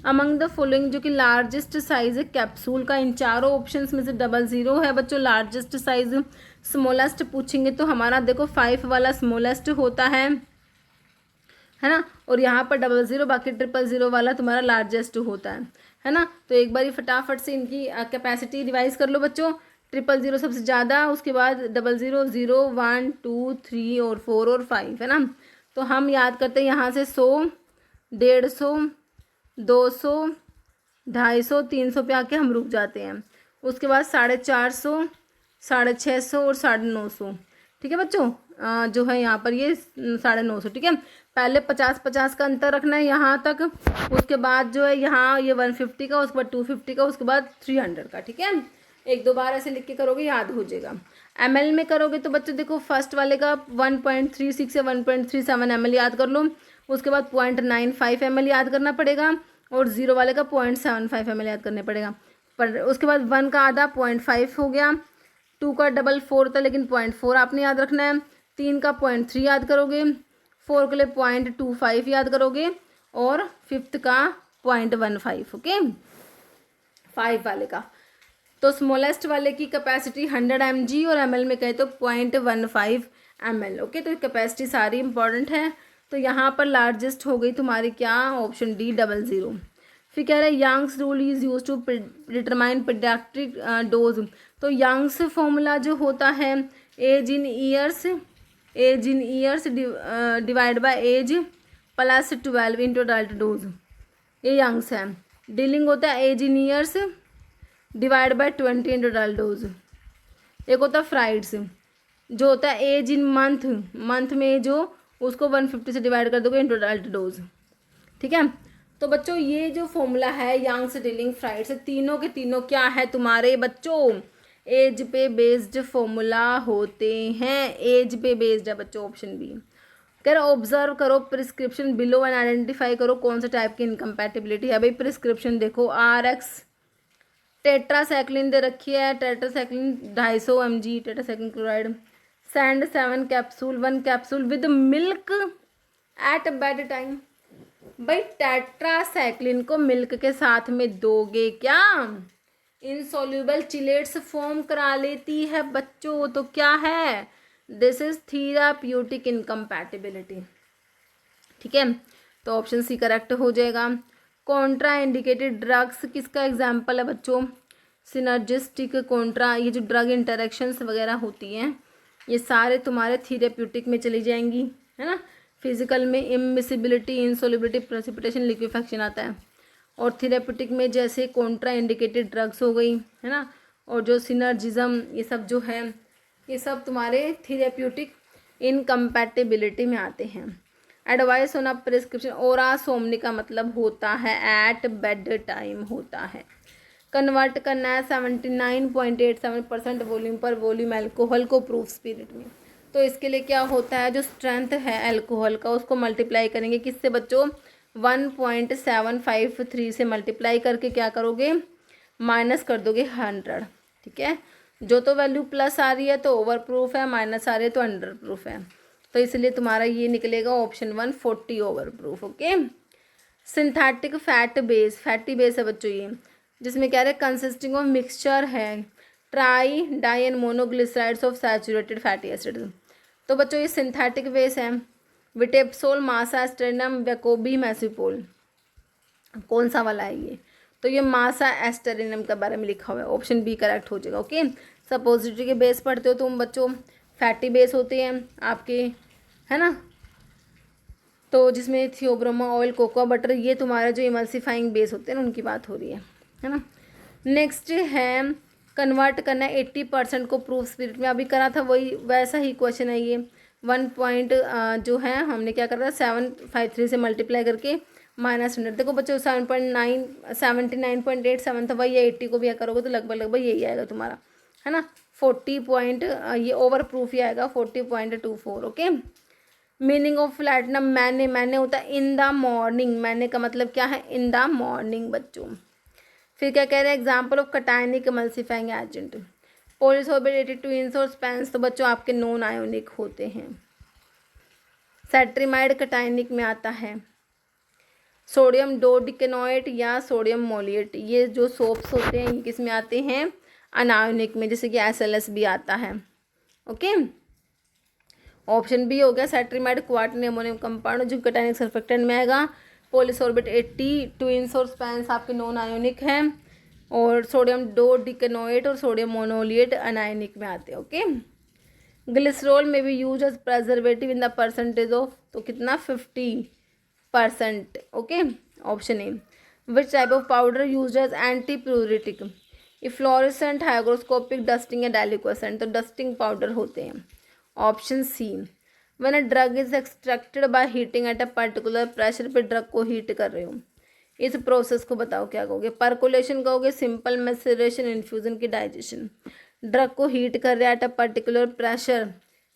अमंग द फॉलोइंग जो कि लार्जेस्ट साइज है कैप्सूल का, इन चारों ऑप्शंस में से 00 है बच्चों लार्जेस्ट साइज। स्मॉलेस्ट पूछेंगे तो हमारा देखो 5 वाला स्मॉलेस्ट होता है ना, और यहाँ पर 00 बाकी 000 वाला तुम्हारा लार्जेस्ट होता है ना। तो एक बार फटाफट से इनकी कैपेसिटी रिवाइज कर लो बच्चों। 000 सबसे ज़्यादा, उसके बाद 00, 0, 1, 2, 3 और 4 और 5, है ना। तो हम याद करते हैं यहाँ से 100, 150, 200, 250, 300 पे आके हम रुक जाते हैं। उसके बाद 450, 650 और 950। ठीक है बच्चों, जो है यहाँ पर ये 950। ठीक है, पहले 50-50 का अंतर रखना है यहाँ तक, उसके बाद जो है यहाँ ये 150 का, उसके बाद 250 का, उसके बाद 300 का। ठीक है, एक दो बार ऐसे लिख के करोगे याद हो जाएगा। ml में करोगे तो बच्चों देखो फर्स्ट वाले का 1.36 या 1.37 ml याद कर लो, उसके बाद 0.95 ml याद करना पड़ेगा, और 0 वाले का 0.75 ml याद करने पड़ेगा। पर उसके बाद 1 का आधा 0.5 हो गया, 2 का डबल 4 था लेकिन 0.4 आपने याद रखना है, 3 का 0.3 याद करोगे, 4 के लिए 0.25 याद करोगे, और 5th का 0.15। ओके, 5 वाले का तो स्मॉलेस्ट वाले की कैपेसिटी 100 mg और ml में कहे तो 0.15 ml। ओके, तो कैपेसिटी सारी इंपॉर्टेंट है। तो यहाँ पर लार्जेस्ट हो गई तुम्हारी क्या, ऑप्शन डी 00। फिर कह रहे हैं Young's rule is use to determine paediatric dose. तो यंग्स फॉर्मूला जो होता है age in years divide by age plus 12 into adult dose, ये यंग्स है। डीलिंग होता है age in years divide by 20 into adult dose. एक होता है फ्राइड्स जो होता है एज इन मंथ में जो उसको 150 से डिवाइड कर दोगे इंटू अडल्ट डोज। ठीक है, तो बच्चों ये जो फॉर्मूला है यंग्स, डीलिंग, फ्राइड्स, तीनों के तीनों क्या है तुम्हारे बच्चों, एज पे बेस्ड फॉर्मूला होते हैं, एज पे बेस्ड है बच्चों, ऑप्शन बी। कह रहे ऑब्जर्व करो प्रिस्क्रिप्शन बिलो एंड आइडेंटिफाई करो कौन सा टाइप की इनकम्पैटिबिलिटी है। भाई प्रिस्क्रिप्शन देखो, RX टेट्रासाइक्लिन दे रखी है, tetracycline 250 mg tetracycline chloride, sand 7 capsule, 1 capsule with milk at bed time. भाई टेट्रासाइक्लिन को मिल्क के साथ में दोगे क्या, इनसॉल्युबल चिलेट्स फॉर्म करा लेती है बच्चों, तो क्या है, दिस इज थेराप्यूटिक इनकम्पैटिबिलिटी। ठीक है, तो ऑप्शन सी करेक्ट हो जाएगा। कॉन्ट्रा इंडिकेटेड ड्रग्स किसका एग्जाम्पल है बच्चों, सिनर्जिस्टिक कॉन्ट्रा, ये जो ड्रग इंटरेक्शंस वगैरह होती हैं ये सारे तुम्हारे थेरेप्यूटिक में चली जाएंगी, है ना। फिजिकल में इमिसिबिलिटी, इंसोलिबिलिटी, प्रेसिपिटेशन, लिक्विफेक्शन आता है, और थेरेप्यूटिक में जैसे कॉन्ट्रा इंडिकेटेड ड्रग्स हो गई, है ना, और जो सिनर्जिज्म, ये सब जो है ये सब तुम्हारे थेरेप्यूटिक इनकम्पैटिबिलिटी में आते हैं। एडवाइस ऑन अ प्रिस्क्रिप्शन, ओरा सोमनी का मतलब होता है एट बेड टाइम होता है। कन्वर्ट करना है 79.87% वॉल्यूम पर वॉल्यूम एल्कोहल को प्रूफ स्पिरिट में। तो इसके लिए क्या होता है, जो स्ट्रेंथ है एल्कोहल का उसको मल्टीप्लाई करेंगे किससे बच्चों, 1.753 से मल्टीप्लाई करके क्या करोगे, माइनस कर दोगे 100। ठीक है, जो तो वैल्यू प्लस आ रही है तो ओवर प्रूफ है, माइनस आ रही है तो अंडर प्रूफ है, तो इसलिए तुम्हारा ये निकलेगा ऑप्शन 1 40 ओवर प्रूफ। ओके, synthetic fat base, fatty base है बच्चों ये, जिसमें कह रहे हैं कंसिस्टिंग ऑफ मिक्सचर है tri di and monoglycerides of saturated fatty acid. तो बच्चों ये सिंथेटिक बेस है, विटेप्सोल, मासा एस्टेरिनम, वेकोबी, मैसिपोल, कौन सा वाला है ये, तो ये मासा एस्टेरिनम के बारे में लिखा हुआ है, ऑप्शन बी करेक्ट हो जाएगा। ओके, सपोजिटरी के बेस पढ़ते हो तुम बच्चों, फैटी बेस होते हैं आपके, है ना, तो जिसमें थियोब्रोमा ऑयल, कोकोआ बटर, ये तुम्हारा जो इमल्सिफाइंग बेस होते हैं ना उनकी बात हो रही है ना। नेक्स्ट है कन्वर्ट करना है 80% को प्रूफ स्पिरिट में, अभी करा था वही वैसा ही क्वेश्चन है ये। 1 पॉइंट जो है हमने क्या करा था 753 से मल्टीप्लाई करके -100। देखो बच्चों 79.87 था, वही 80 को भी करोगे तो लगभग यही आएगा तुम्हारा, है ना। 40 पॉइंट ये ओवर प्रूफ ही आएगा 40.24। ओके, मीनिंग ऑफ प्लैटिनम, मैंने होता है इन द मॉर्निंग, मैंने का मतलब क्या है, इन द मॉर्निंग बच्चों। फिर क्या कह रहे हैं, example of cationic emulsifying agent, polysorbate 82 और स्पेंस, तो बच्चों आपके नॉन आयोनिक होते हैं। सेट्रीमाइड कटायनिक में आता है। सोडियम डोडिकेनोएट या सोडियम मोलिएट, ये जो सोप्स होते हैं ये किस में आते हैं, अनायोनिक में, जैसे कि SLS भी आता है। ओके, ऑप्शन बी हो गया सेट्रीमाइड क्वार्टन अमोनियम कंपाउंड जो कटायनिक सर्फेक्टेंट में आएगा। पॉलीसोर्बेट 82 और स्पेंस आपके नॉन आयोनिक हैं, और सोडियम डोडिकेनोएट और सोडियम मोनोलिएट अनायोनिक में आते हैं। ओके, ग्लिसरॉल में भी use as preservative in the percentage of, तो कितना 50%। Okay, option A. Which type of powder use as anti pruritic, efflorescent, hygroscopic, dusting या डेलिक्वेसेंट। तो डस्टिंग पाउडर होते हैं। Option C. When a drug is extracted by heating at a particular pressure, पे drug को heat कर रहे हो, इस प्रोसेस को बताओ क्या कहोगे? परकोलेशन कहोगे, सिंपल मैसेरेशन, इन्फ्यूजन की डाइजेशन। ड्रग को हीट कर रहे हैं एट अ पर्टिकुलर प्रेशर,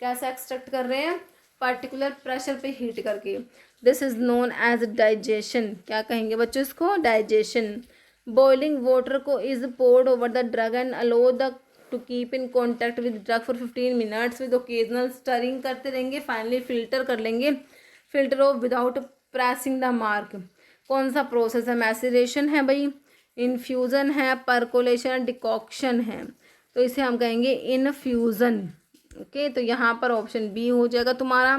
कैसे एक्सट्रैक्ट कर रहे हैं? पर्टिकुलर प्रेशर पे हीट करके। This is known as digestion. क्या कहेंगे बच्चों इसको? डाइजेशन। बॉइलिंग वाटर को is poured over the drug and allow the to keep in contact with drug for 15 minutes with occasional stirring करते रहेंगे। फाइनली फिल्टर कर लेंगे, filter of without pressing the mark. कौन सा प्रोसेस है? Maceration है भाई, इन्फ्यूज़न है, परकोलेशन, डिकॉक्शन है। तो इसे हम कहेंगे इनफ्यूज़न। ओके, तो यहाँ पर ऑप्शन बी हो जाएगा तुम्हारा।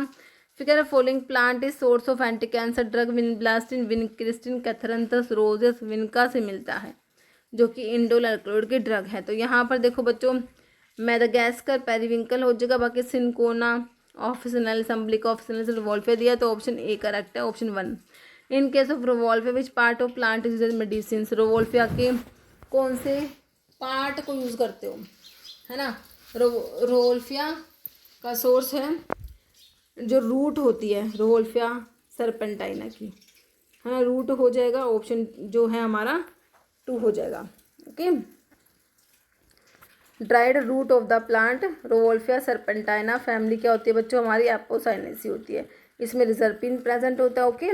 फिर कह रहे following plant is source of anti cancer drug, vinblastine, vincristine, Catharanthus roseus Vinca से मिलता है, जो कि इंडोल अल्कलॉइड की ड्रग है। तो यहाँ पर देखो बच्चों, मेडागास्कर, पेरीविंकल हो जाएगा, बाकी सिनकोना, ऑफिसनल, अम्बिलिका ऑफिसनल, रिवॉल्फे दिया, तो ऑप्शन ए करेक्ट है, option 1। In case of rauwolfia which part of plant is use medicine, rauwolfia के कौन से पार्ट को यूज़ करते हो, है ना? रोवोल्फिया का सोर्स है जो रूट होती है, रोवोल्फिया सरपेंटाइना की, हाँ रूट हो जाएगा। ऑप्शन जो है हमारा 2 हो जाएगा। Okay, dried root of the plant rauwolfia serpentina family क्या होती है बच्चों? हमारी एपोसाइनेसी होती है, इसमें रिजर्पिन प्रेजेंट होता है। Okay,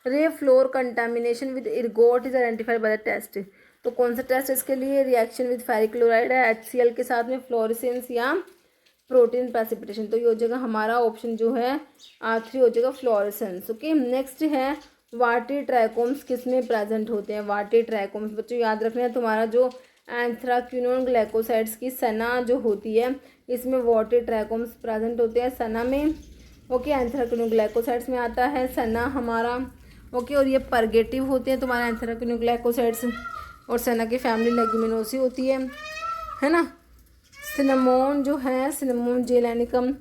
rye flour contamination with ergot is identified by the test. तो कौन सा टेस्ट इसके लिए? रिएक्शन विद फेरिक क्लोराइड है, HCl के साथ में फ्लोरेसेंस या प्रोटीन प्रेसिपिटेशन। तो ये हो जाएगा हमारा ऑप्शन जो है R3 हो जाएगा, फ्लोरेसेंस। ओके, नेक्स्ट है वाटी ट्राइकोम्स किस में प्रेजेंट होते हैं? वाटी ट्राइकोम्स बच्चों याद रखना है, तुम्हारा जो एंथ्राक्विनोन ग्लाइकोसाइड्स की सना जो होती है, इसमें वाटी ट्राइकोम्स प्रेजेंट होते हैं सना में। ओके, एंथ्राक्विनोन ग्लाइकोसाइड्स में आता है सना हमारा। ओके, और ये परगेटिव होते हैं तुम्हारे एंथ्राक्विनोन ग्लाइकोसाइड्स, और सना की फैमिली लेग्यूमिनोसी होती है ना? सिनेमोन जो है, सिनेमोन जेलेनिकम,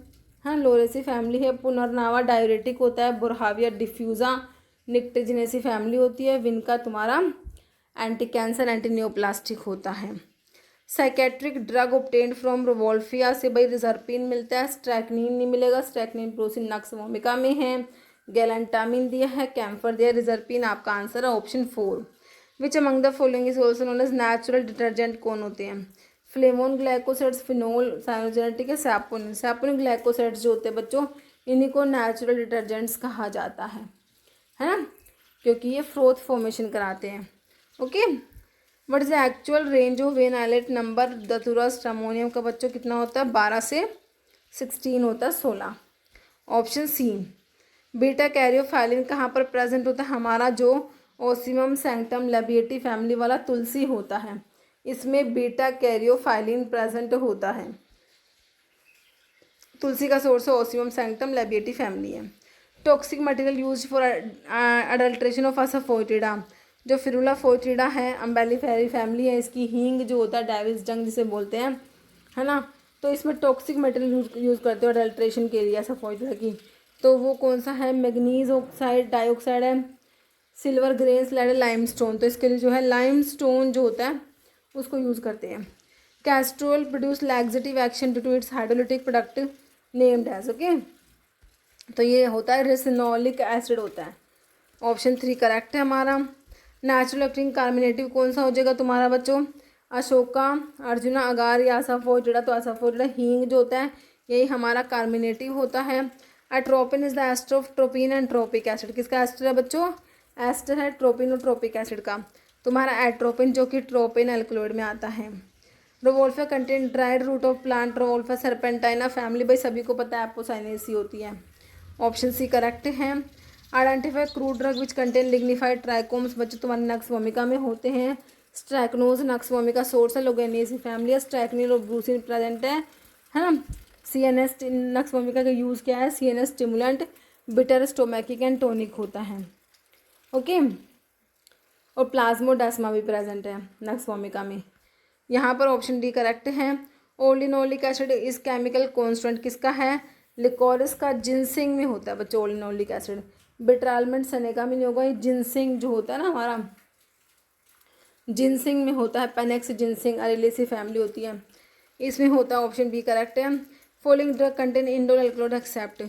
हाँ लोरेसी फैमिली है। पुनर्नावा डायूरेटिक होता है, बुरहाविया डिफ्यूज़ा निक्टेजिनेसी फैमिली होती है। विनका तुम्हारा एंटी कैंसर, एंटी न्योप्लास्टिक होता है। Psychiatric drug obtained from rauvolfia से भाई रिजर्पिन मिलता है, स्ट्रैक्निन नहीं मिलेगा, स्ट्रैक्निन प्रोसिन नक्स वोमिका में है। गैलेंटामिन दिया है, कैम्फर दिया, रिजर्पिन आपका आंसर है option 4। Which among the following is also known as natural detergent? कौन होते हैं? फ्लेवोन ग्लाइकोसाइड्स, फिनोल, साइनोजेनेटिक है, सैपोनिन। सैपोनिन ग्लाइकोसाइड्स जो होते हैं बच्चों, इन्हीं को नेचुरल डिटर्जेंट्स कहा जाता है ना, क्योंकि ये फ्रोथ फॉर्मेशन कराते हैं। Okay, what is the actual range of vanillate number datura stramonium का बच्चों कितना होता है? 12 से 16 होता है, 16। Option C. बीटा कैरियोफाइलिन कहाँ पर प्रेजेंट होता है? हमारा जो ओसिमम सैंक्टम लेबिएटी फैमिली वाला तुलसी होता है, इसमें बीटा कैरियोफाइलिन प्रेजेंट होता है। तुलसी का source ocimum sanctum labiatae family है। Toxic material use for adulteration of asafoetida, जो फिरुला फोइटिडा है, अम्बेलिफेरी फैमिली है, इसकी हींग जो होता है डाइविस जंग जिसे बोलते हैं, है ना? तो इसमें टॉक्सिक मटेरियल यूज़ करते हो अडल्ट्रेशन के लिए असाफोइटिडा की। तो वो कौन सा है? मैग्नीज ऑक्साइड, डाइऑक्साइड है, सिल्वर ग्रेन स्लाइड, लाइमस्टोन। तो इसके लिए जो है लाइमस्टोन जो होता है उसको यूज़ करते हैं। Castor produce laxative action due to its hydrolytic product named as. Okay, तो ये होता है रेसिनोलिक एसिड होता है। ऑप्शन 3 करेक्ट है हमारा। नेचुरल एक्टिंग कार्मिनेटिव कौन सा हो जाएगा तुम्हारा बच्चों? अशोका, अर्जुना, अगार या असाफोइटिडा। तो असाफोइटिडा हींग जो होता है यही हमारा कार्मिनेटिव होता है। Atropine is the ester of tropine and tropic acid. किसका एस्टर है बच्चों? एस्टर है ट्रोपिन और ट्रोपिक एसिड का, तुम्हारा एट्रोपिन जो कि ट्रोपिन एल्कलॉइड में आता है। Rauwolfia contain dried root of plant, rauwolfia serpentina family भाई सभी को पता है एपोसाइनेसी होती है। ऑप्शन सी करेक्ट है। Identify crude drug which contain lignified trichomes बच्चे तुम्हारे नक्स वोमिका में होते हैं। स्ट्रैक्नोज नक्स वोमिका सोर्स है, लोगेनेसी फैमिली, स्ट्रैक्निन और ब्रूसिन प्रेजेंट है ना? CNS नक्स वोमिका का यूज़ क्या है? CNS stimulant, bitter स्टोमैकिक and tonic होता है। ओके, और प्लाज्मोडेस्मा भी प्रेजेंट है नक्स वोमिका में। यहाँ पर ऑप्शन डी करेक्ट है। ओलिनोलिक एसिड इस केमिकल कॉन्स्टेंट किसका है? लिकोरिस का, जिनसिंग में होता है बच्चों ओलिनोलिक एसिड। बिट्रालमेंट सनेका में नहीं होगा, ये जिनसिंग जो होता है ना हमारा जिनसिंग में होता है पेनेक्स जिनसिंग, अरेलेसी फैमिली होती है, इसमें होता है। ऑप्शन बी करेक्ट है। Following drug contain indole alkaloid except,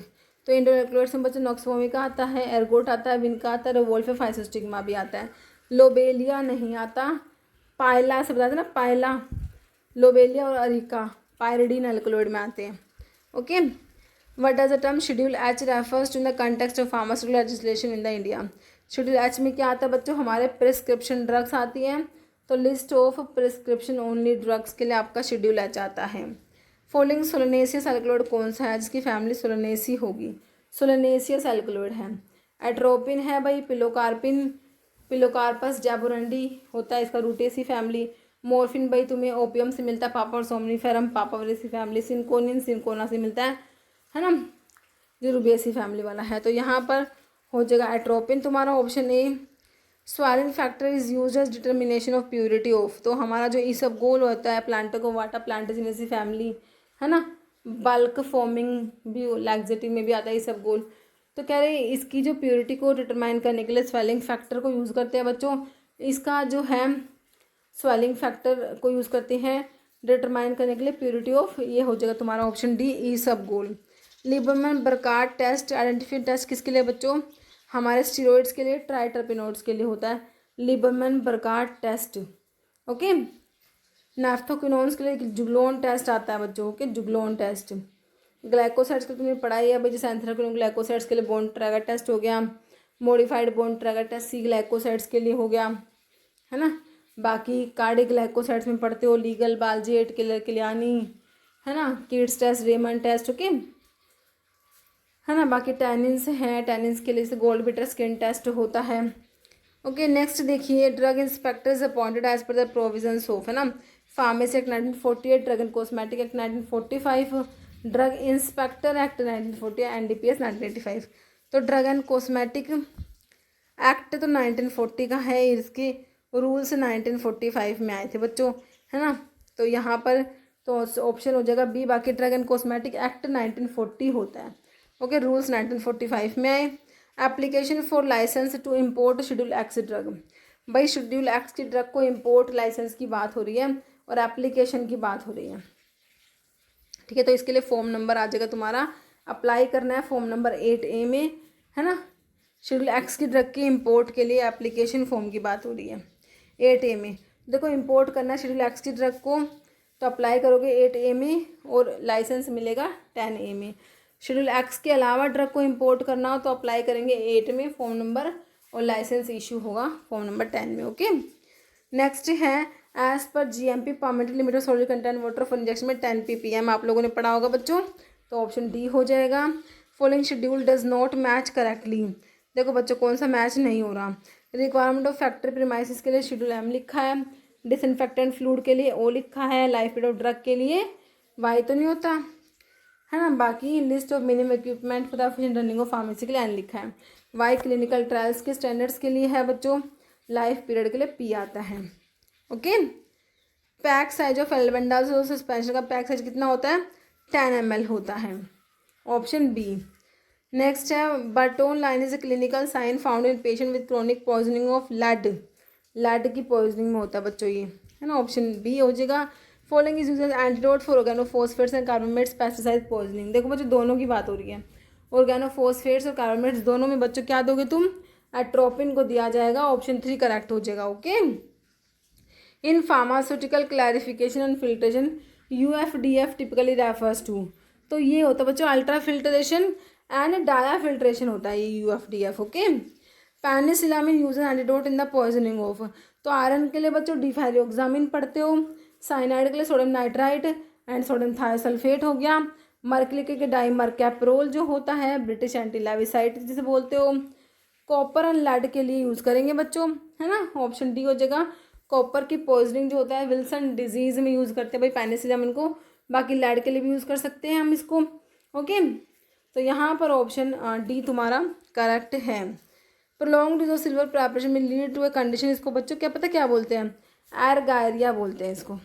तो इंडोल एल्कलॉइड में बच्चों नॉक्सवोमिका आता है, एर्गोट आता है, विनका आता है, रिवोल्फ फाइसोस्टिग्मा भी आता है। लोबेलिया नहीं आता। पायला से बताते ना, पायला, लोबेलिया और अरिका पायरिडीन एल्कलॉइड में आते हैं। Okay, what does the term schedule H refers to in the context of pharmaceutical legislation in the India. Schedule H में क्या आता है बच्चों, हमारे प्रिस्क्रिप्शन ड्रग्स आती हैं, तो list of prescription only drugs के लिए आपका शेड्यूल एच आता है। फॉलोइंग सोलेनेसियस एल्कलॉइड कौन सा है जिसकी फैमिली सोलेनेसी होगी, सोलेनेसियस एल्कलॉइड है। एट्रोपिन है भाई, पिलोकार्पिन, पिलोकार्पस जैबोरंडी होता है इसका रूटेसी फैमिली। मॉर्फिन भाई तुम्हें ओपियम से मिलता है, पापा और सोमनीफेरम पापावरेसी फैमिली। सिंकोनिन सिंकोना से मिलता है ना, जो रुबेसी फैमिली वाला है। तो यहाँ पर हो जाएगा एट्रोपिन तुम्हारा option A. Swelling factor is use as determination of purity of, तो हमारा जो इसबगोल होता है प्लांटोकोवाटा प्लांटेजिनेसी फैमिली है ना, बल्क फॉर्मिंग भी लैक्सेटिव में भी आता है इसबगोल। तो कह रहे हैं इसकी जो प्योरिटी को डिटरमाइन करने के लिए स्वेलिंग फैक्टर को यूज़ करते हैं बच्चों। इसका जो है स्वेलिंग फैक्टर को यूज़ करते हैं डिटरमाइन करने के लिए प्योरिटी ऑफ, ये हो जाएगा तुम्हारा ऑप्शन डी इसबगोल। लिबरमैन बरकार्ड टेस्ट आइडेंटिफाई टेस्ट किसके लिए बच्चों, हमारे स्टीरॉइड्स के लिए, ट्राइटरपिनोइड्स के लिए होता है लिबरमैन बरकार्ड टेस्ट। ओके, नैफ्थोक्विनोन्स के लिए जुगलोन टेस्ट आता है बच्चों। Okay, जुगलोन test. ग्लाइकोसाइड्स का तुमने पढ़ाई है भाई, जैसे एंथ्राक्विनोन ग्लाइकोसाइड्स के लिए बॉन्ड ट्रैगर टेस्ट हो गया, modified Borntrager test C glycosides के लिए हो गया है ना। बाकी कार्डिक ग्लाइकोसाइड्स में पढ़ते हो, लीगल बालजेट किलियानी है ना, Kedde's test Raymond test. Okay है ना, बाकी टैनिन्स हैं, टैनिन्स के लिए गोल्ड बिटर स्किन टेस्ट होता है। ओके, नेक्स्ट देखिए, drug inspectors appointed as per the provisions of, है ना, pharmacy act 1948, drug and cosmetic act 1945, drug inspector act 1940, NDPS 1985। तो ड्रग एंड कॉस्मेटिक एक्ट तो 1940 का है, इसके रूल्स 1945 में आए थे बच्चों, है ना। तो यहाँ पर तो ऑप्शन हो जाएगा बी। बाकी ड्रग एंड कॉस्मेटिक एक्ट 1940 होता है। ओके, रूल्स 1945 में आए। Application for licence to import schedule X drug, भाई शेड्यूल एक्स की ड्रग को इम्पोर्ट लाइसेंस की बात हो रही है और एप्लीकेशन की बात हो रही है, ठीक है। तो इसके लिए फॉर्म नंबर आ जाएगा तुम्हारा, अप्लाई करना है फॉर्म नंबर 8A में, है ना। शेड्यूल एक्स की ड्रग की इम्पोर्ट के लिए एप्लीकेशन फॉर्म की बात हो रही है 8A में। देखो इम्पोर्ट करना है शेड्यूल एक्स की ड्रग को, तो अप्लाई करोगे 8A में और लाइसेंस मिलेगा 10A में। शेड्यूल एक्स के अलावा ड्रग को इम्पोर्ट करना हो तो अप्लाई करेंगे 8 में फॉर्म नंबर, और लाइसेंस इशू होगा फॉर्म नंबर 10 में। ओके, नेक्स्ट है as per GMP permitted limit of sodium content water for injection में 10 ppm, आप लोगों ने पढ़ा होगा बच्चों, तो ऑप्शन डी हो जाएगा। Following schedule does not match correctly, देखो बच्चों कौन सा मैच नहीं हो रहा। रिक्वायरमेंट ऑफ फैक्ट्री प्रीमाइसिस के लिए शेड्यूल M लिखा है, डिसइंफेक्टेंट फ्लूइड के लिए O लिखा है, लाइफ पीरियड ऑफ ड्रग के लिए Y तो नहीं होता है ना। बाकी list of minimum equipment for the efficient running of pharmacy के लिए N लिखा है, Y क्लिनिकल ट्रायल्स के स्टैंडर्ड्स के लिए है बच्चों, लाइफ पीरियड के लिए P आता है। Okay, pack size of albendazole suspension का पैक साइज कितना होता है, 10 ml होता है, ऑप्शन बी। नेक्स्ट है Burton line is a clinical sign found in patient with chronic poisoning of lead, lead की पॉइजनिंग में होता है बच्चों ये, है ना, ऑप्शन बी हो जाएगा। Following is use as antidote for organophosphates and carbamates pesticide poisoning, देखो बच्चों दोनों की बात हो रही है, ऑर्गेनोफॉस्फेट्स और कार्बोमेट्स दोनों में बच्चों क्या दोगे तुम, एट्रोपिन को दिया जाएगा, ऑप्शन 3 करेक्ट हो जाएगा। Okay, in pharmaceutical clarification and filtration UFDF typically refers to, तो ये होता है बच्चों ultrafiltration and diafiltration होता है ये UFDF। Okay, penicillamine use antidote in the poisoning of, तो आयरन के लिए बच्चों डिफाइरियोक्सामिन पढ़ते हो, साइनाइड के लिए sodium nitrite and sodium thiosulphate हो गया, मर्करी के डाइमरकैप्रोल जो होता है, ब्रिटिश एंटी लेविसाइट जिसे बोलते हो, कॉपर एंड लेड के लिए यूज़ करेंगे बच्चों, है ना, ऑप्शन डी हो जाएगा। कॉपर की पॉइजनिंग जो होता है विल्सन डिजीज़ में यूज़ करते हैं भाई पेनिसिलामिन को, बाकी लेड के लिए भी यूज़ कर सकते हैं हम इसको। ओके, तो यहाँ पर ऑप्शन डी तुम्हारा करेक्ट है। Prolonged use of silver preparation में लीड टू ए कंडीशन, इसको बच्चों क्या पता क्या बोलते हैं, एरगायरिया बोलते हैं इसको,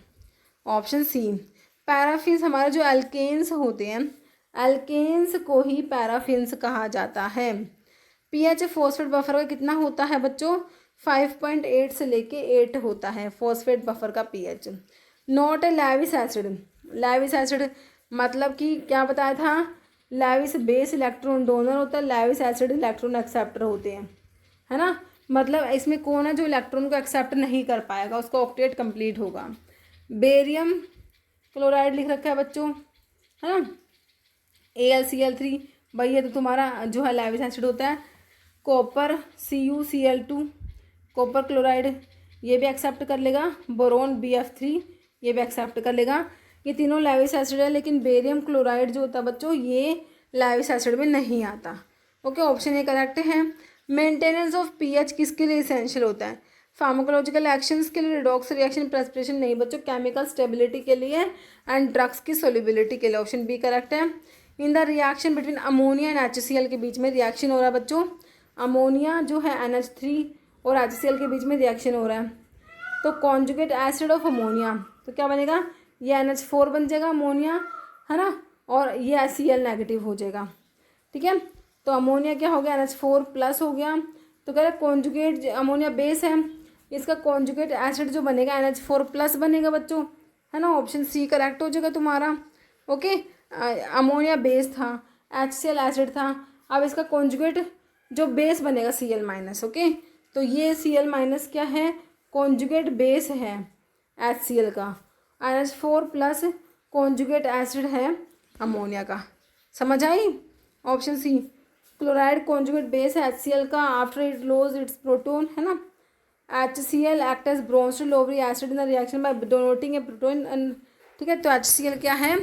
ऑप्शन सी। पैराफिन्स हमारे जो एल्केन्स होते हैं, एल्केन्स को ही पैराफिन्स कहा जाता है। पीएच फॉस्फेट बफर का कितना होता है बच्चों, 5.8 से लेके 8 होता है फॉस्फेट बफर का pH. Not a lavish acid, lavish acid मतलब कि क्या बताया था, लैविस बेस इलेक्ट्रॉन डोनर होता है, लैविस एसिड इलेक्ट्रॉन एक्सेप्टर होते हैं, है ना। मतलब इसमें कौन है जो इलेक्ट्रॉन को एक्सेप्ट नहीं कर पाएगा, उसका ऑक्टेट कंप्लीट होगा। बेरियम क्लोराइड लिख रखा है बच्चों, है ना। AlCl3 भाई ये तो तुम्हारा जो है लैविस एसिड होता है। कॉपर CuCl2 कॉपर क्लोराइड ये भी एक्सेप्ट कर लेगा। बोरोन BF3 ये भी एक्सेप्ट कर लेगा। ये तीनों लैविस एसिड है, लेकिन बेरियम क्लोराइड जो होता है बच्चों ये लैविस एसिड में नहीं आता। ओके, ऑप्शन ए करेक्ट है। मेंटेनेंस ऑफ पीएच किसके लिए इसेंशियल होता है? फार्माकोलॉजिकल एक्शंस के लिए, रिडॉक्स रिएक्शन, प्रेसिपिटेशन नहीं बच्चों, केमिकल स्टेबिलिटी के लिए एंड ड्रग्स की सोल्युबिलिटी के लिए। ऑप्शन बी करेक्ट है। इन the reaction between ammonia and HCl के बीच में रिएक्शन हो रहा है बच्चों, अमोनिया जो है NH3 और HCl के बीच में रिएक्शन हो रहा है, तो कॉन्जुगेट एसिड ऑफ अमोनिया तो क्या बनेगा, ये NH4 बन जाएगा अमोनिया, है ना, और ये HCl नेगेटिव हो जाएगा। ठीक है, तो अमोनिया क्या हो गया, NH4 प्लस हो गया। तो कह रहे कॉन्जुगेट, अमोनिया बेस है, इसका कॉन्जुगेट एसिड जो बनेगा NH4 प्लस बनेगा बच्चों, है ना। ऑप्शन सी करेक्ट हो जाएगा तुम्हारा। ओके, अमोनिया बेस था, HCl एसिड था, अब इसका कॉन्जुगेट जो बेस बनेगा Cl माइनस। ओके, तो ये Cl माइनस क्या है, कॉन्जुगेट बेस है HCl का, NH4 प्लस कॉन्जुगेट एसिड है अमोनिया का। समझ आई? Option C, chloride conjugate base है HCl का, after it loss its proton, है ना। HCl act as Bronsted acid in the reaction by donating a proton. ठीक है, तो HCl क्या है,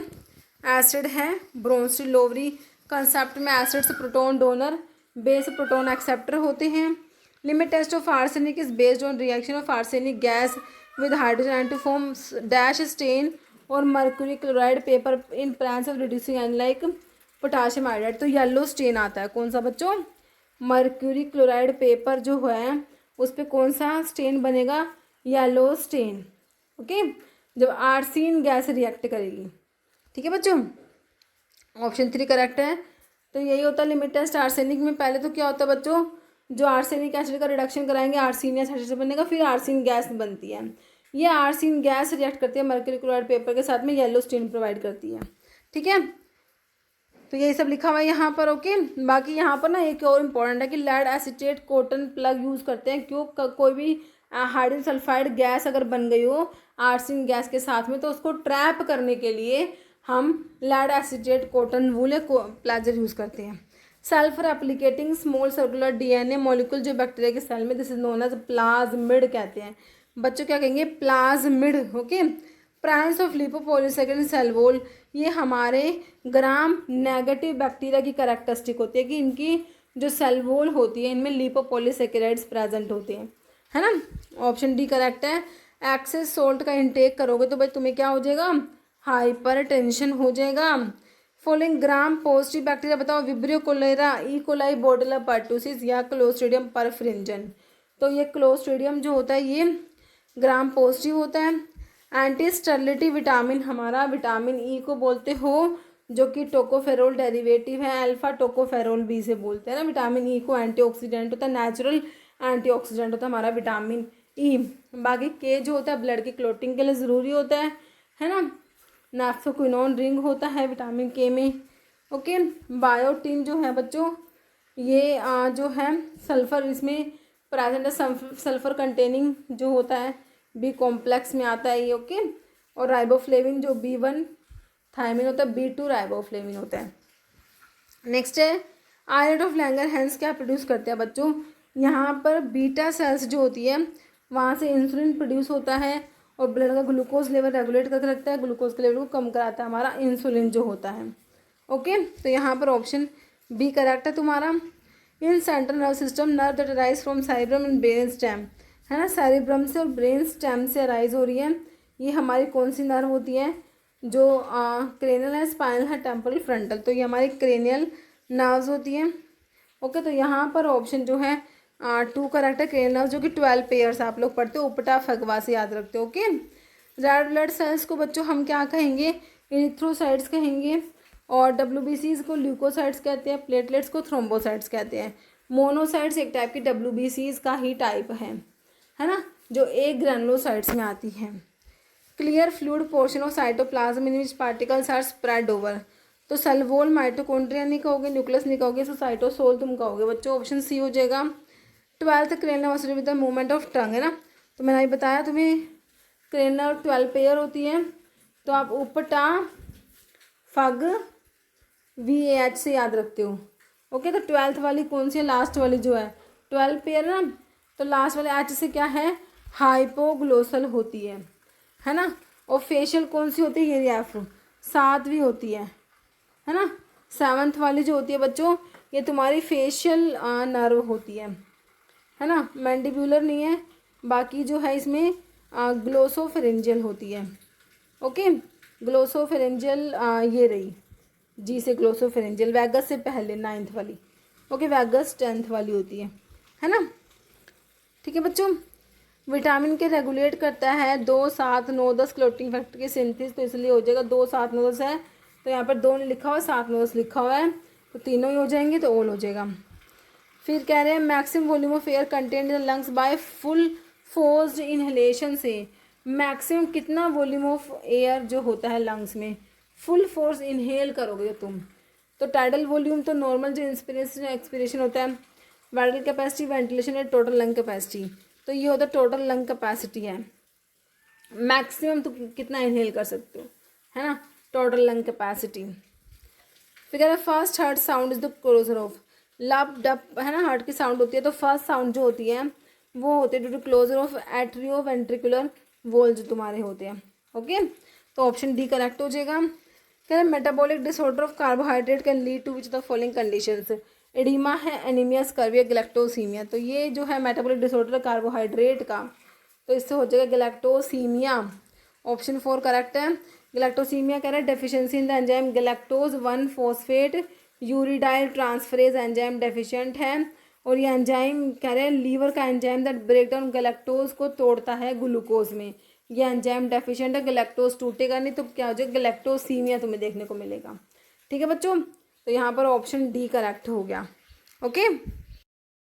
एसिड है, ब्रोंस्टेड लोवरी कंसेप्ट में acids proton donor, base proton acceptor होते हैं। Limit test of arsenic is based on reaction of arsenic gas with hydrogen and to form dash stain और mercury chloride paper in plants of reducing and like potassium iodide. तो yellow stain आता है, कौन सा बच्चों, mercury chloride paper जो है उस पर कौन सा स्टेन बनेगा, येलो स्टेन। ओके, जब आर्सीन गैस रिएक्ट करेगी। ठीक है बच्चों, ऑप्शन 3 करेक्ट है। तो यही होता है लिमिट टेस्ट आर्सेनिक में। पहले तो क्या होता है बच्चों, जो आर्सेनिक एसिड का रिडक्शन कराएंगे आर्सीन एसिड से बनेगा, फिर आर्सीन गैस बनती है। ये आर्सीन गैस रिएक्ट करती है मर्क्यूरी क्लोराइड पेपर के साथ में, येलो स्टेन प्रोवाइड करती है। ठीक है, तो यही सब लिखा हुआ है यहाँ पर। ओके, बाकी यहाँ पर ना एक और इम्पॉर्टेंट है कि lead acetate cotton plug use करते हैं। क्यों, कोई भी हाइड्रोजन सल्फाइड गैस अगर बन गई हो आर्सिन गैस के साथ में, तो उसको ट्रैप करने के लिए हम lead acetate cotton wool plug use करते हैं। Self replicating small circular DNA molecule जो बैक्टीरिया के सेल में, this is known as plasmid कहते हैं बच्चों, क्या कहेंगे, plasmid. Okay, presence of lipopolysaccharide cell wall, ये हमारे ग्राम नेगेटिव बैक्टीरिया की कैरेक्टरिस्टिक होती है कि इनकी जो सेल वॉल होती है इनमें लिपोपॉलीसेकेराइड्स प्रेजेंट होते हैं, है ना। ऑप्शन डी करेक्ट है। एक्सेस सोल्ट का इंटेक करोगे तो भाई तुम्हें क्या हो जाएगा, हाइपर टेंशन हो जाएगा। फॉलोइंग ग्राम पॉजिटिव बैक्टीरिया बताओ, vibrio cholerae, E coli, bordetella pertussis या क्लोस्ट्रीडियम परफ्रिंजन। तो ये क्लोस्ट्रीडियम जो होता है ये ग्राम पॉजिटिव होता है। एंटी स्टेरिलिटी विटामिन हमारा विटामिन ई को बोलते हो, जो कि टोकोफेरोल डेरिवेटिव है, अल्फा टोकोफेरोल बी से बोलते हैं ना। विटामिन ई को एंटीऑक्सीडेंट होता है, नेचुरल एंटीऑक्सीडेंट होता है हमारा विटामिन ई। बाकी के जो होता है ब्लड की क्लोटिंग के लिए ज़रूरी होता है ना। नैप्थोक्विनोन रिंग होता है विटामिन के में। ओके, बायोटिन जो है बच्चों ये जो है सल्फर इसमें प्रेजेंट है, सल्फर कंटेनिंग जो होता है बी कॉम्प्लेक्स में आता है ये। ओके, और राइबोफ्लेविन जो B1 थायमिन होता है, B2 राइबोफ्लेविन होता है। नेक्स्ट है आयरन ऑफ लैंगरहैंस क्या प्रोड्यूस करते हैं बच्चों, यहाँ पर बीटा सेल्स जो होती है वहाँ से इंसुलिन प्रोड्यूस होता है और ब्लड का ग्लूकोज लेवल रेगुलेट करके रखता है, ग्लूकोज के लेवल को कम कराता है हमारा इंसुलिन जो होता है। ओके, तो यहाँ पर ऑप्शन बी करेक्ट है तुम्हारा। In central nerve system nerve that arise from cerebrum and brain stem, है ना, सेरिब्रम से और ब्रेन स्टेम से अराइज हो रही है। ये हमारी कौन सी नर्व होती है, जो क्रेनियल है, स्पाइनल है, टेम्पोरल, फ्रंटल। तो ये हमारी क्रेनियल नर्व्स होती हैं। ओके, तो यहाँ पर ऑप्शन जो है 2 करेक्ट है, क्रेनियल नर्व, जो कि 12 पेयर्स आप लोग पढ़ते हो, उपटा फगवा से याद रखते हो। ओके, रेड ब्लड सेल्स को बच्चों हम क्या कहेंगे, इरिथ्रोसाइट्स कहेंगे, और WBCs को ल्यूकोसाइट्स कहते हैं, प्लेटलेट्स को थ्रोम्बोसाइट्स कहते हैं। मोनोसाइट्स एक टाइप की WBCs का ही टाइप है ना, जो एक ग्रैनुलोसाइट्स में आती है। Clear fluid portion of cytoplasm in which particles are spread over, तो सेल वॉल माइटोकॉन्ड्रिया नहीं कहोगे, न्यूक्लियस नहीं कहोगे, तो साइटोसोल तुम कहोगे बच्चों, ऑप्शन सी हो जाएगा। 12th cranial muscle with the movement of tongue, है ना, तो मैंने अभी बताया तुम्हें क्रेनियल 12 पेयर होती है, तो आप उपटा फग VAH से याद रखते हो। ओके, तो 12th वाली कौन सी है, लास्ट वाली जो है 12 पेयर ना, तो लास्ट वाले H से क्या है, हाइपोग्लोसल होती है ना। और फेशियल कौन सी होती है, ये F 7वीं होती है ना। 7th वाली जो होती है बच्चों, ये तुम्हारी फेशियल नर्व होती है ना, मैंडिबुलर नहीं है, बाकी जो है इसमें ग्लोसोफेरेंजियल होती है। ओके, ग्लोसोफेरेंजियल ये रही जी से ग्लोसोफेरेंजियल, वैगस से पहले 9th वाली। ओके, वैगस 10th वाली होती है ना। ठीक है बच्चों, विटामिन के रेगुलेट करता है 2, 7, 9, 10 क्लोटिंग फैक्टर की सिंथेसिस, तो इसलिए हो जाएगा 2, 7, 9, 10 है, तो यहाँ पर 2 नहीं लिखा हुआ, 7, 9, 10 लिखा हुआ है, तो तीनों ही हो जाएंगे, तो ऑल हो जाएगा। फिर कह रहे हैं maximum volume of air content in lungs by full forced inhalation से, मैक्सिमम कितना वॉल्यूम ऑफ एयर जो होता है लंग्स में फुल फोर्स इनहेल करोगे तुम, तो टाइडल वॉल्यूम तो नॉर्मल जो इंस्पिरेशन एक्सपिरेशन होता है, वाइटल कैपेसिटी, वेंटिलेशन है, टोटल लंग कैपेसिटी, तो ये होता है टोटल लंग कैपेसिटी है, मैक्सिमम तो कितना इनहेल कर सकते हो, है ना, टोटल लंग कैपेसिटी। फिर first heart sound is the closure of, lub dub है ना, हार्ट की साउंड होती है, तो फर्स्ट साउंड जो होती है वो होती है due to closure of atrioventricular wall जो तुम्हारे होते हैं। ओके, तो ऑप्शन डी करेक्ट हो जाएगा। कह रहे metabolic disorder of carbohydrate can lead to which the following conditions, oedema है, एनीमिया, स्कर्विया, गैलेक्टोसीमिया, तो ये जो है मेटाबॉलिक डिसऑर्डर है कार्बोहाइड्रेट का, तो इससे हो जाएगा गैलेक्टोसीमिया, ऑप्शन 4 करेक्ट है। गैलेक्टोसीमिया कह रहा है deficiency in the enzyme galactose 1 phosphate uridyl transferase enzyme deficient है, और ये एंजाइम कह रहे हैं लीवर का enzyme that break down galactose को तोड़ता है ग्लूकोज में, ये एंजाइम डेफिशिएंट है, गैलेक्टोज टूटेगा नहीं, तो क्या हो जाएगा गैलेक्टोसीमिया तुम्हें देखने को मिलेगा। ठीक है बच्चों, तो यहाँ पर ऑप्शन डी करेक्ट हो गया। ओके।